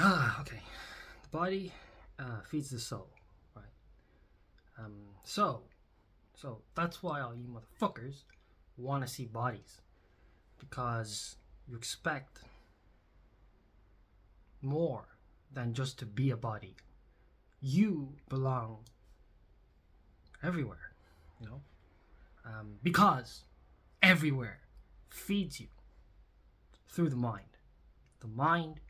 Okay. The body feeds the soul, right? Um, so, so that's why all you motherfuckers want to see bodies, because you expect more than just to be a body. You belong everywhere, you know, because everywhere feeds you through the mind. The mind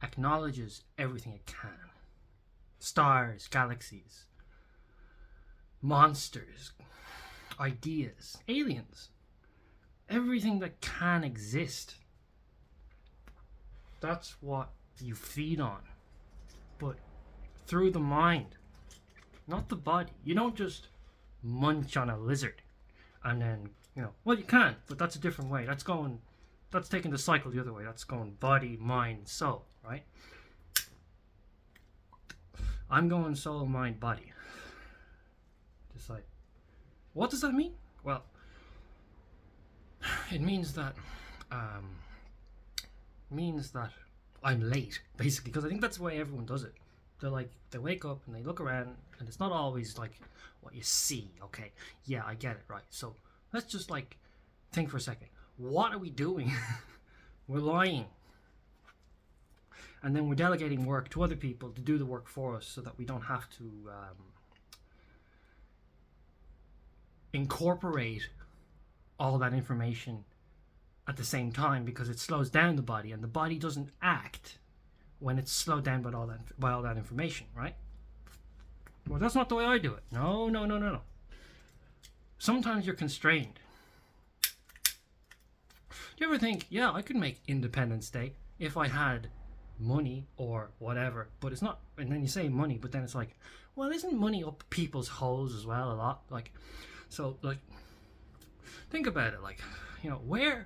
acknowledges everything it can: stars, galaxies, monsters, ideas, aliens, everything that can exist. That's what you feed on, but through the mind, not the body. You don't just munch on a lizard and then, well, you can, but that's a different way. That's taking the cycle the other way. That's going body, mind, soul, right? I'm going soul, mind, body. Just like, what does that mean? Well, it means that I'm late, basically, because I think that's the way everyone does it. They're like, they wake up and they look around, and it's not always like what you see. Okay, yeah, I get it, right? So let's just like think for a second. What are we doing? We're lying, and then we're delegating work to other people to do the work for us, so that we don't have to incorporate all that information at the same time, because it slows down the body, and the body doesn't act when it's slowed down by all that information, right? Well, that's not the way I do it. No. Sometimes you're constrained. Do you ever think, yeah, I could make Independence Day if I had money or whatever, but it's not. And then you say money, but then it's like, well, isn't money up people's holes as well a lot? Like, so, like, think about it. Like, where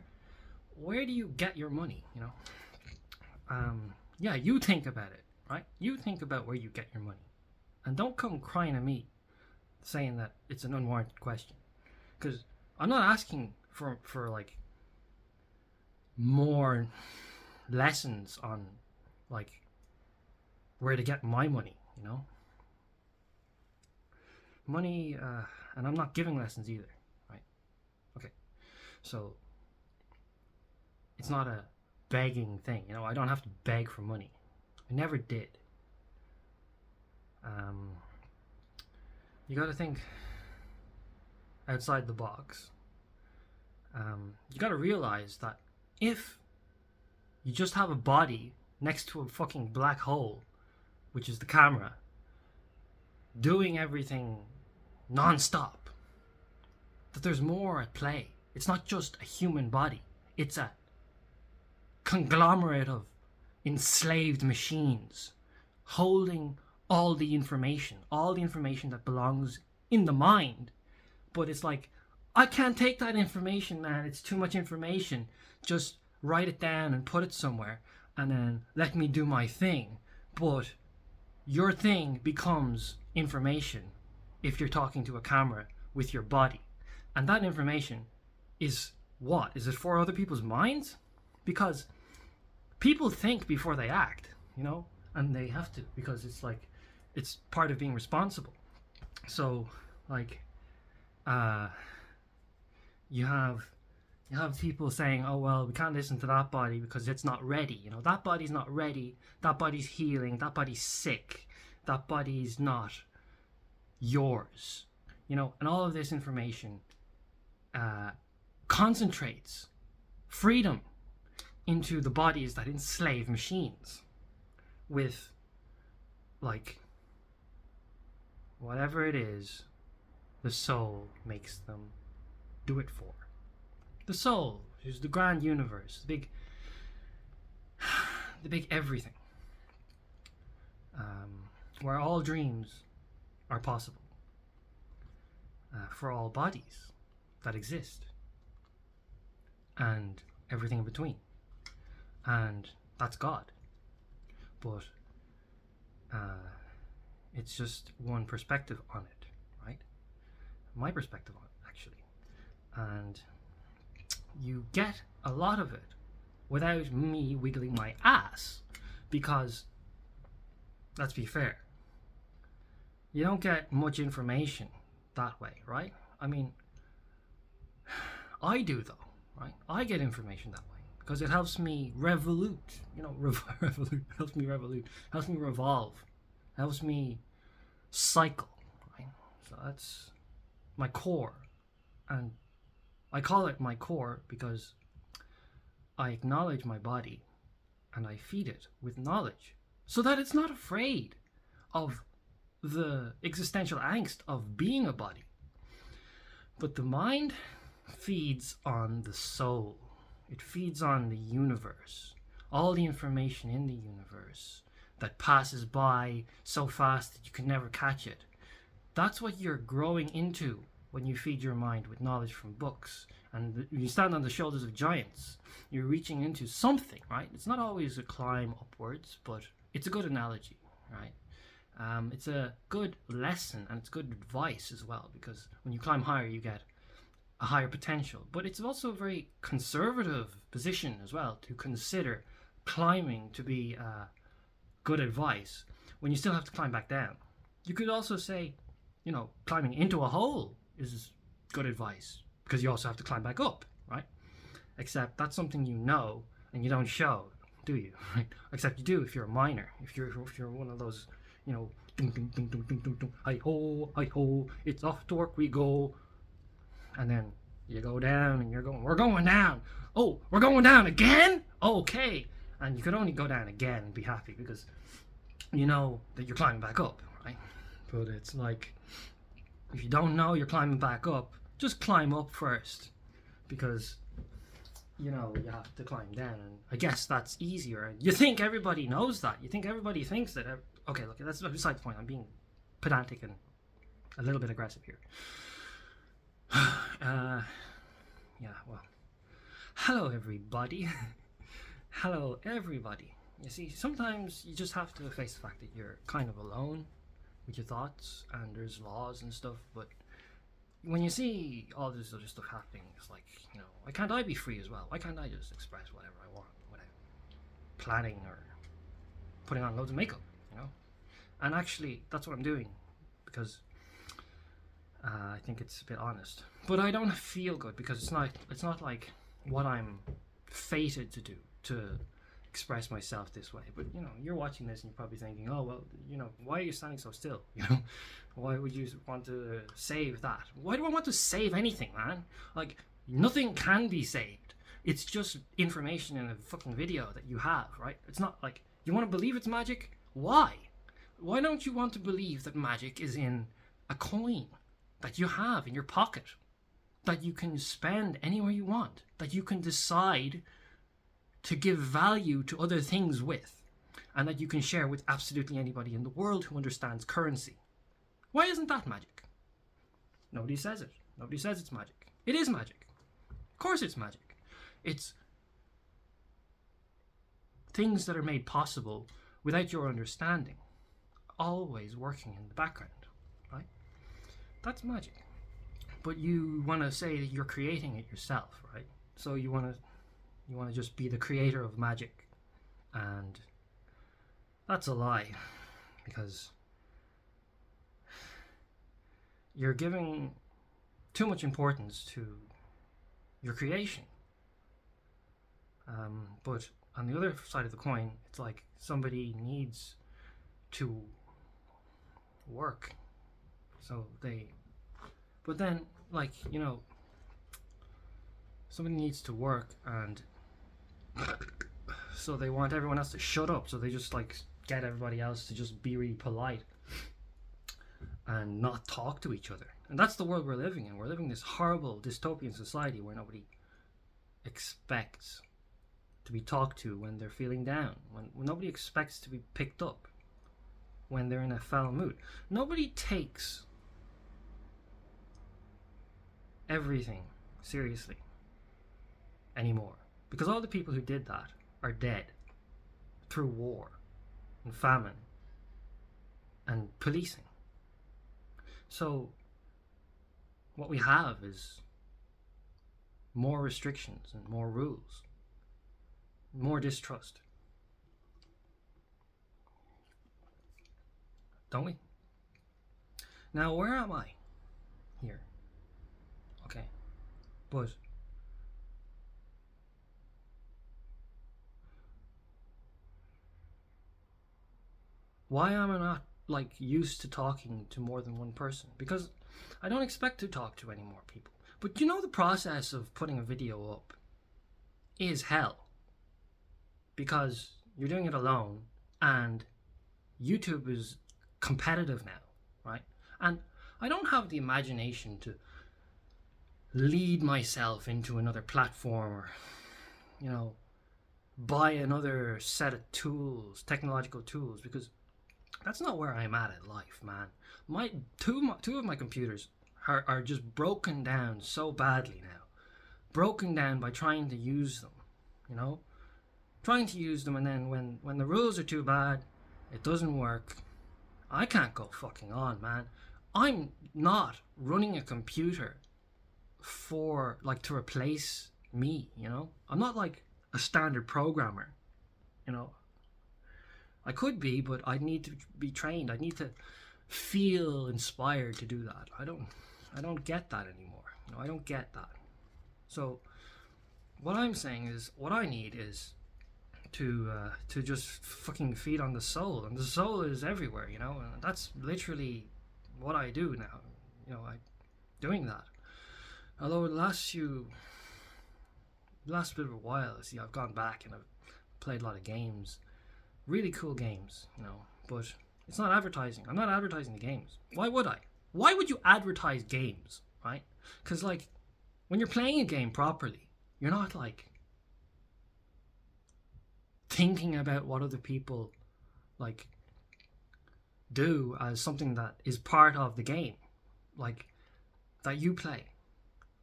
do you get your money? Yeah, you think about it, right? You think about where you get your money, and don't come crying at me saying that it's an unwarranted question, because I'm not asking for like more lessons on like where to get my money, money, and I'm not giving lessons either, right? Okay, so it's not a begging thing, I don't have to beg for money. I never did. You got to think outside the box. You got to realize that if you just have a body next to a fucking black hole, which is the camera, doing everything non-stop, that there's more at play. It's not just a human body. It's a conglomerate of enslaved machines holding all the information that belongs in the mind. But it's like, I can't take that information, man. It's too much information. Just write it down and put it somewhere, and then let me do my thing. But your thing becomes information if you're talking to a camera with your body. And that information is what? Is it for other people's minds? Because people think before they act, and they have to, because it's like, it's part of being responsible. So, like, you have people saying, oh, well, we can't listen to that body because it's not ready. That body's not ready. That body's healing. That body's sick. That body's not yours. And all of this information concentrates freedom into the bodies that enslave machines with, like, whatever it is the soul makes them do it for. The soul is the grand universe, the big everything, where all dreams are possible, for all bodies that exist, and everything in between. And that's God. But it's just one perspective on it, right? My perspective on it, actually. And you get a lot of it without me wiggling my ass. Because, let's be fair, you don't get much information that way, right? I mean, I do though, right? I get information that way because it helps me revolute, revolute, helps me revolute, helps me revolve, helps me cycle, right? So that's my core. And I call it my core because I acknowledge my body and I feed it with knowledge so that it's not afraid of the existential angst of being a body. But the mind feeds on the soul. It feeds on the universe. All the information in the universe that passes by so fast that you can never catch it. That's what you're growing into when you feed your mind with knowledge from books. And you stand on the shoulders of giants. You're reaching into something, right? It's not always a climb upwards, but it's a good analogy, right? It's a good lesson and it's good advice as well, because when you climb higher, you get a higher potential. But it's also a very conservative position as well to consider climbing to be good advice when you still have to climb back down. You could also say, climbing into a hole is good advice because you also have to climb back up, right? Except that's something you know and you don't show, do you? Right? Except you do if you're a miner. If you're one of those, ding ding ding ding ding ding ding, hi ho, it's off to work we go, and then you go down and we're going down. Oh, we're going down again? Okay, and you could only go down again and be happy because you know that you're climbing back up, right? But it's like, if you don't know you're climbing back up, just climb up first, because you have to climb down, and I guess that's easier. You think everybody knows that. You think everybody thinks that. Okay, look, that's beside the point. I'm being pedantic and a little bit aggressive here. Hello everybody. Hello everybody. You see, sometimes you just have to face the fact that you're kind of alone with your thoughts, and there's laws and stuff, but when you see all this other stuff happening, it's like, why can't I be free as well? Why can't I just express whatever I want without planning or putting on loads of makeup, And actually, that's what I'm doing, because I think it's a bit honest. But I don't feel good, because it's not like what I'm fated to do, to express myself this way. But you're watching this and you're probably thinking, oh well, why are you standing so still? Why would you want to save that? Why do I want to save anything, man? Like, nothing can be saved. It's just information in a fucking video that you have, right? It's not like, you want to believe it's magic? Why don't you want to believe that magic is in a coin that you have in your pocket, that you can spend anywhere you want, that you can decide to give value to other things with, and that you can share with absolutely anybody in the world who understands currency? Why isn't that magic? Nobody says it. Nobody says it's magic. It is magic. Of course it's magic. It's things that are made possible without your understanding, always working in the background, right? That's magic. But you want to say that you're creating it yourself, right? So you want to just be the creator of magic, and that's a lie, because you're giving too much importance to your creation. But on the other side of the coin, it's like somebody needs to work, but then, like, somebody needs to work, and so they want everyone else to shut up, so they just like get everybody else to just be really polite and not talk to each other. And that's the world we're living in. We're living in this horrible dystopian society where nobody expects to be talked to when they're feeling down, when nobody expects to be picked up when they're in a foul mood. Nobody takes everything seriously anymore, because all the people who did that are dead through war and famine and policing. So what we have is more restrictions and more rules, more distrust. don't we? Now, where am I? Here. Okay. But why am I not like used to talking to more than one person? Because I don't expect to talk to any more people. But you know, the process of putting a video up is hell, because you're doing it alone, and YouTube is competitive now, right? And I don't have the imagination to lead myself into another platform, or, you know, buy another set of tools, technological tools, because that's not where I'm at in life, man. My two of my computers are just broken down so badly now. Broken down by trying to use them, you know? Trying to use them, and then when the rules are too bad, it doesn't work. I can't go fucking on, man. I'm not running a computer for, like, to replace me, you know? I'm not like a standard programmer, you know? I could be, but I'd need to be trained. I need to feel inspired to do that. I don't get that anymore. You know, I don't get that. So what I'm saying is, what I need is to just fucking feed on the soul, and the soul is everywhere, you know, and that's literally what I do now. You know, I'm doing that. Although the last bit of a while, see, I've gone back and I've played a lot of games, really cool games, you know, but it's not advertising. I'm not advertising the games. Why would I? Why would you advertise games, right? Because, like, when you're playing a game properly, you're not, like, thinking about what other people, like, do as something that is part of the game, like, that you play.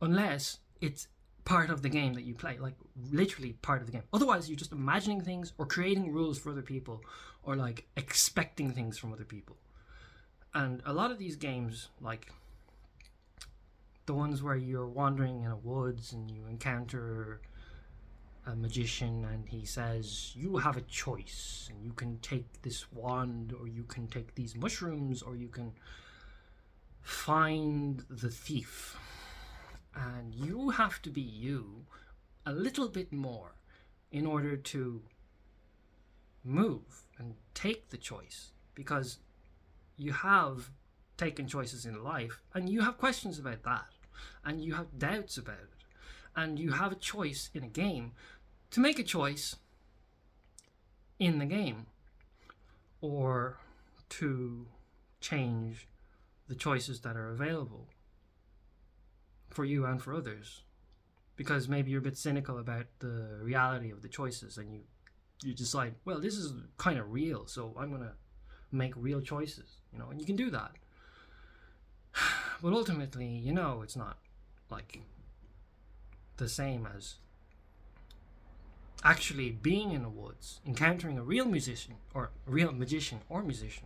Unless it's part of the game that you play, like, literally part of the game. Otherwise, you're just imagining things or creating rules for other people, or, like, expecting things from other people. And a lot of these games, like the ones where you're wandering in a woods and you encounter a magician and he says, you have a choice, and you can take this wand, or you can take these mushrooms, or you can find the thief. And you have to be you a little bit more in order to move and take the choice, because you have taken choices in life and you have questions about that, and you have doubts about it, and you have a choice in a game to make a choice in the game, or to change the choices that are available for you and for others, because maybe you're a bit cynical about the reality of the choices, and you decide, well, this is kind of real, so I'm gonna make real choices, you know, and you can do that. But ultimately, you know, it's not like the same as actually being in the woods, encountering a real musician or magician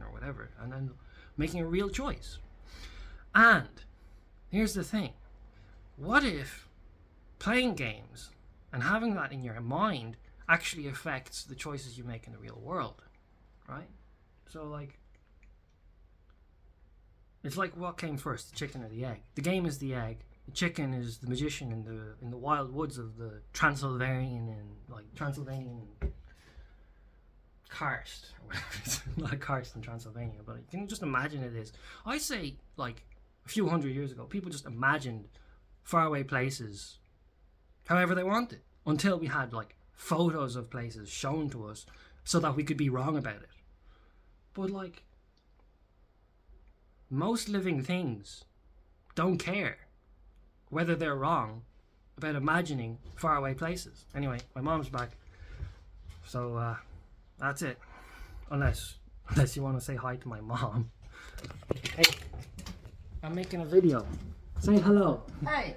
or whatever, and then making a real choice. And here's the thing. What if playing games and having that in your mind actually affects the choices you make in the real world, right? So, like, it's like, what came first, the chicken or the egg? The game is the egg. The chicken is the magician in the wild woods of the Transylvanian karst, or whatever. It's not a karst in Transylvania, but you can just imagine it is. I say, like, a few hundred years ago, people just imagined faraway places however they wanted, until we had, like, photos of places shown to us so that we could be wrong about it. But, like, most living things don't care whether they're wrong about imagining faraway places. Anyway, my mom's back, so that's it. Unless you want to say hi to my mom. Hey, I'm making a video. Say hello. Hi.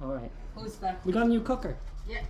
All right. Who's that? We got a new cooker. Yeah.